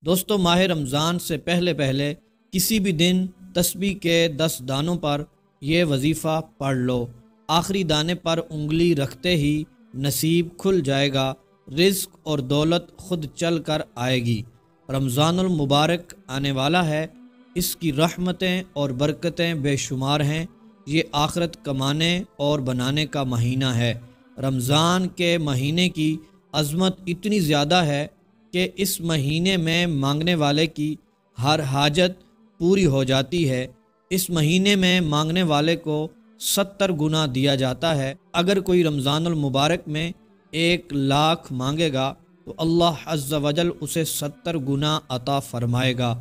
دوستو، ماہ رمضان سے پہلے پہلے کسی بھی دن تسبیح کے 10 دانوں پر یہ وظیفہ پڑھ لو۔ آخری دانے پر انگلی رکھتے ہی نصیب کھل جائے گا، رزق اور دولت خود چل کر آئے گی۔ رمضان المبارک آنے والا ہے، اس کی رحمتیں اور برکتیں بے شمار ہیں۔ یہ آخرت کمانے اور بنانے کا مہینہ ہے۔ رمضان کے مہینے کی عظمت اتنی زیادہ ہے کہ اس مہینے میں مانگنے والے کی ہر حاجت پوری ہو جاتی ہے۔ اس مہینے میں مانگنے والے کو 70 گنا دیا جاتا ہے۔ اگر کوئی رمضان المبارک میں 1 لاکھ مانگے گا تو اللہ عز و جل اسے 70 گنا عطا فرمائے گا۔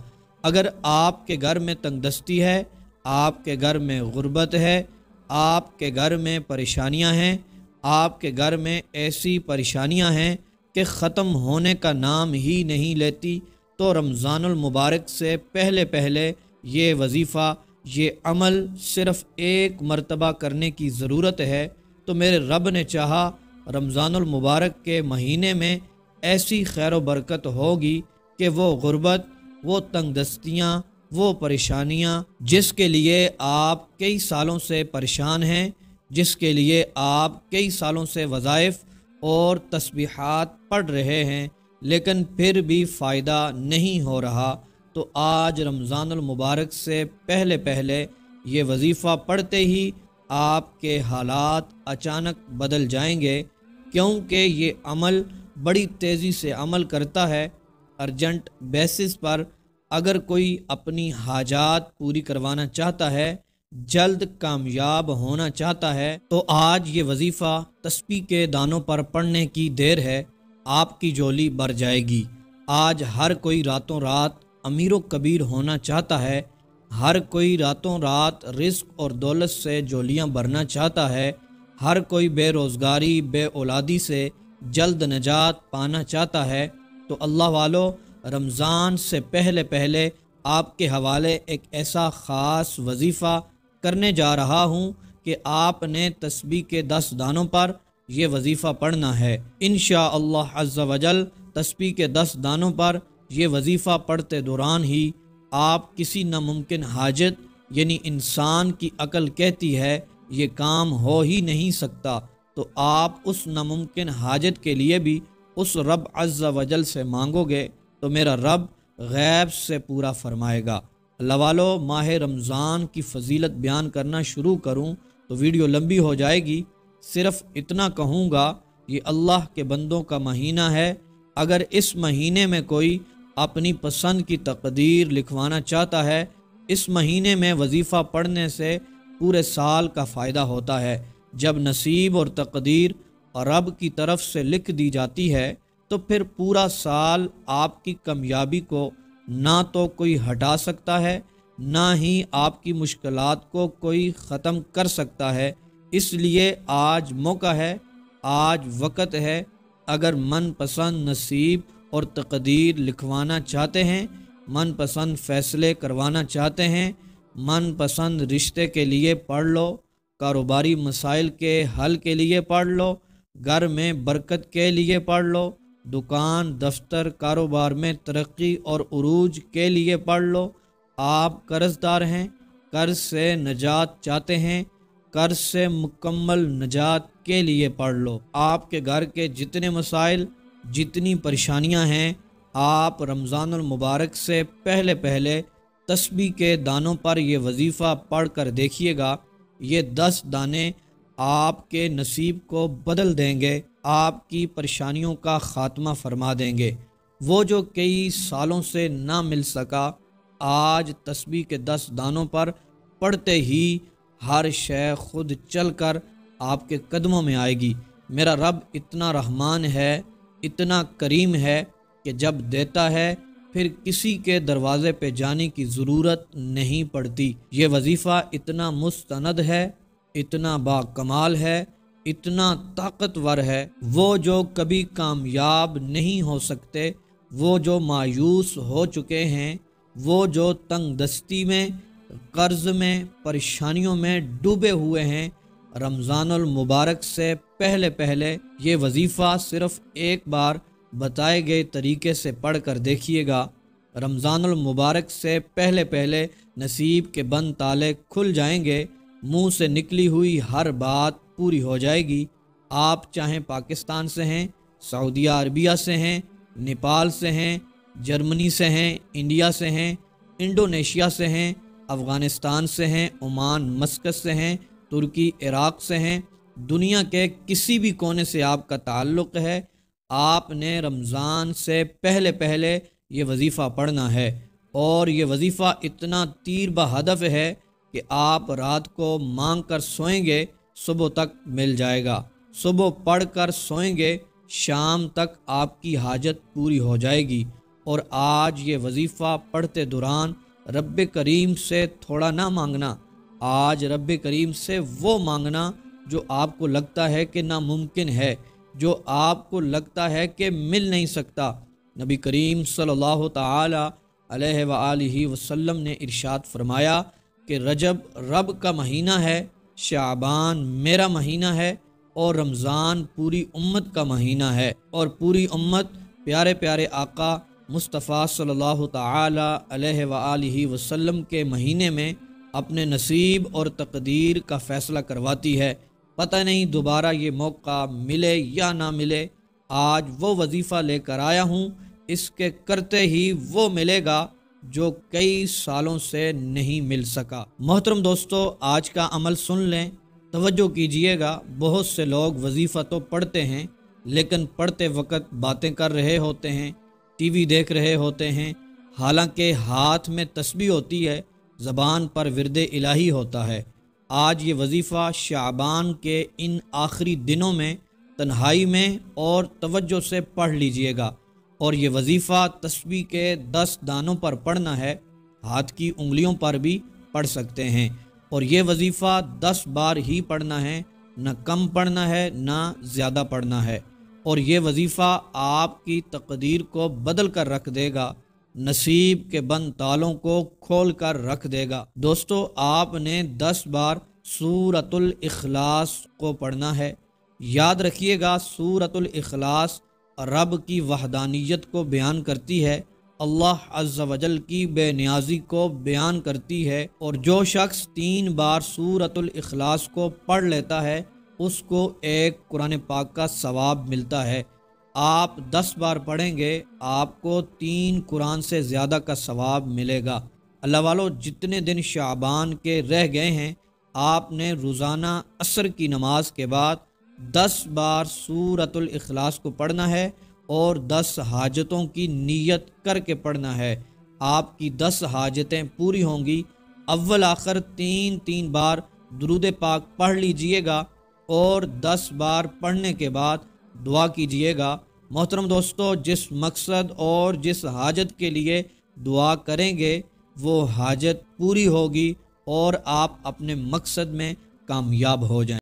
اگر آپ کے گھر میں تنگ دستی ہے، آپ کے گھر میں غربت ہے، آپ کے گھر میں پریشانیاں ہیں، آپ کے گھر میں ایسی پریشانیاں ہیں کہ ختم ہونے کا نام ہی نہیں لیتی، تو رمضان المبارک سے پہلے پہلے یہ وظیفہ، یہ عمل صرف 1 مرتبہ کرنے کی ضرورت ہے۔ تو میرے رب نے چاہا رمضان المبارک کے مہینے میں ایسی خیر و برکت ہوگی کہ وہ غربت، وہ تنگ دستیاں، وہ پریشانیاں جس کے لیے آپ کئی سالوں سے پریشان ہیں، جس کے لیے آپ کئی سالوں سے وظائف اور تسبیحات پڑھ رہے ہیں لیکن پھر بھی فائدہ نہیں ہو رہا، تو آج رمضان المبارک سے پہلے پہلے یہ وظیفہ پڑھتے ہی آپ کے حالات اچانک بدل جائیں گے، کیونکہ یہ عمل بڑی تیزی سے عمل کرتا ہے۔ ارجنٹ بیسس پر اگر کوئی اپنی حاجات پوری کروانا چاہتا ہے، جلد کامیاب ہونا چاہتا ہے، تو آج یہ وظیفہ تسبیح کے دانوں پر پڑھنے کی دیر ہے، آپ کی جولی بھر جائے گی۔ آج ہر کوئی راتوں رات امیر و کبیر ہونا چاہتا ہے، ہر کوئی راتوں رات رزق اور دولت سے جولیاں بھرنا چاہتا ہے، ہر کوئی بے روزگاری، بے اولادی سے جلد نجات پانا چاہتا ہے۔ تو اللہ والو، رمضان سے پہلے پہلے آپ کے حوالے ایک ایسا خاص وظیفہ کرنے جا رہا ہوں کہ آپ نے تسبیح کے 10 دانوں پر یہ وظیفہ پڑھنا ہے۔ انشاءاللہ عز و جل تسبیح کے 10 دانوں پر یہ وظیفہ پڑھتے دوران ہی آپ کسی ناممکن حاجت، یعنی انسان کی عقل کہتی ہے یہ کام ہو ہی نہیں سکتا، تو آپ اس ناممکن حاجت کے لیے بھی اس رب عز و جل سے مانگو گے تو میرا رب غیب سے پورا فرمائے گا۔ اللہ والو، ماہ رمضان کی فضیلت بیان کرنا شروع کروں تو ویڈیو لمبی ہو جائے گی، صرف اتنا کہوں گا یہ اللہ کے بندوں کا مہینہ ہے۔ اگر اس مہینے میں کوئی اپنی پسند کی تقدیر لکھوانا چاہتا ہے، اس مہینے میں وظیفہ پڑھنے سے پورے سال کا فائدہ ہوتا ہے۔ جب نصیب اور تقدیر رب کی طرف سے لکھ دی جاتی ہے تو پھر پورا سال آپ کی کامیابی کو نہ تو کوئی ہٹا سکتا ہے، نہ ہی آپ کی مشکلات کو کوئی ختم کر سکتا ہے۔ اس لیے آج موقع ہے، آج وقت ہے۔ اگر من پسند نصیب اور تقدیر لکھوانا چاہتے ہیں، من پسند فیصلے کروانا چاہتے ہیں، من پسند رشتے کے لیے پڑھ لو، کاروباری مسائل کے حل کے لیے پڑھ لو، گھر میں برکت کے لیے پڑھ لو، دکان، دفتر، کاروبار میں ترقی اور عروج کے لیے پڑھ لو۔ آپ قرض دار ہیں، قرض سے نجات چاہتے ہیں، قرض سے مکمل نجات کے لیے پڑھ لو۔ آپ کے گھر کے جتنے مسائل، جتنی پریشانیاں ہیں، آپ رمضان المبارک سے پہلے پہلے تسبیح کے دانوں پر یہ وظیفہ پڑھ کر دیکھیے گا۔ یہ 10 دانے آپ کے نصیب کو بدل دیں گے، آپ کی پریشانیوں کا خاتمہ فرما دیں گے۔ وہ جو کئی سالوں سے نہ مل سکا، آج تسبیح کے 10 دانوں پر پڑھتے ہی ہر شے خود چل کر آپ کے قدموں میں آئے گی۔ میرا رب اتنا رحمان ہے، اتنا کریم ہے کہ جب دیتا ہے پھر کسی کے دروازے پہ جانے کی ضرورت نہیں پڑتی۔ یہ وظیفہ اتنا مستند ہے، اتنا با کمال ہے، اتنا طاقتور ہے۔ وہ جو کبھی کامیاب نہیں ہو سکتے، وہ جو مایوس ہو چکے ہیں، وہ جو تنگ دستی میں، قرض میں، پریشانیوں میں ڈوبے ہوئے ہیں، رمضان المبارک سے پہلے پہلے یہ وظیفہ صرف ایک بار بتائے گئے طریقے سے پڑھ کر دیکھیے گا۔ رمضان المبارک سے پہلے پہلے نصیب کے بند تالے کھل جائیں گے، منہ سے نکلی ہوئی ہر بات پوری ہو جائے گی۔ آپ چاہیں پاکستان سے ہیں، سعودیہ عربیہ سے ہیں، نیپال سے ہیں، جرمنی سے ہیں، انڈیا سے ہیں، انڈونیشیا سے ہیں، افغانستان سے ہیں، عمان مسقط سے ہیں، ترکی عراق سے ہیں، دنیا کے کسی بھی کونے سے آپ کا تعلق ہے، آپ نے رمضان سے پہلے پہلے یہ وظیفہ پڑھنا ہے۔ اور یہ وظیفہ اتنا تیر بہدف ہے کہ آپ رات کو مانگ کر سوئیں گے، صبح تک مل جائے گا۔ صبح پڑھ کر سوئیں گے، شام تک آپ کی حاجت پوری ہو جائے گی۔ اور آج یہ وظیفہ پڑھتے دوران رب کریم سے تھوڑا نہ مانگنا، آج رب کریم سے وہ مانگنا جو آپ کو لگتا ہے کہ ناممکن ہے، جو آپ کو لگتا ہے کہ مل نہیں سکتا۔ نبی کریم صلی اللہ تعالی علیہ وآلہ وسلم نے ارشاد فرمایا کہ رجب رب کا مہینہ ہے، شعبان میرا مہینہ ہے، اور رمضان پوری امت کا مہینہ ہے، اور پوری امت پیارے پیارے آقا مصطفیٰ صلی اللہ تعالی علیہ وآلہ وسلم کے مہینے میں اپنے نصیب اور تقدیر کا فیصلہ کرواتی ہے۔ پتہ نہیں دوبارہ یہ موقع ملے یا نہ ملے۔ آج وہ وظیفہ لے کر آیا ہوں، اس کے کرتے ہی وہ ملے گا جو کئی سالوں سے نہیں مل سکا۔ محترم دوستو، آج کا عمل سن لیں، توجہ کیجئے گا۔ بہت سے لوگ وظیفہ تو پڑھتے ہیں، لیکن پڑھتے وقت باتیں کر رہے ہوتے ہیں، ٹی وی دیکھ رہے ہوتے ہیں، حالانکہ ہاتھ میں تسبیح ہوتی ہے، زبان پر ورد الہی ہوتا ہے۔ آج یہ وظیفہ شعبان کے ان آخری دنوں میں تنہائی میں اور توجہ سے پڑھ لیجئے گا۔ اور یہ وظیفہ تسبیح کے 10 دانوں پر پڑھنا ہے، ہاتھ کی انگلیوں پر بھی پڑھ سکتے ہیں۔ اور یہ وظیفہ 10 بار ہی پڑھنا ہے، نہ کم پڑھنا ہے نہ زیادہ پڑھنا ہے۔ اور یہ وظیفہ آپ کی تقدیر کو بدل کر رکھ دے گا، نصیب کے بند تالوں کو کھول کر رکھ دے گا۔ دوستو، آپ نے 10 بار سورۃ الاخلاص کو پڑھنا ہے۔ یاد رکھیے گا، سورۃ الاخلاص رب کی وحدانیت کو بیان کرتی ہے، اللہ عز و جل کی بے نیازی کو بیان کرتی ہے، اور جو شخص 3 بار سورۃ الاخلاص کو پڑھ لیتا ہے اس کو ایک قرآن پاک کا ثواب ملتا ہے۔ آپ 10 بار پڑھیں گے، آپ کو 3 قرآن سے زیادہ کا ثواب ملے گا۔ اللہ والو، جتنے دن شعبان کے رہ گئے ہیں، آپ نے روزانہ عصر کی نماز کے بعد 10 بار سورۃ الاخلاص کو پڑھنا ہے، اور 10 حاجتوں کی نیت کر کے پڑھنا ہے۔ آپ کی 10 حاجتیں پوری ہوں گی۔ اول آخر 3 بار درود پاک پڑھ لیجئے گا، اور 10 بار پڑھنے کے بعد دعا کیجئے گا۔ محترم دوستو، جس مقصد اور جس حاجت کے لیے دعا کریں گے وہ حاجت پوری ہوگی، اور آپ اپنے مقصد میں کامیاب ہو جائیں۔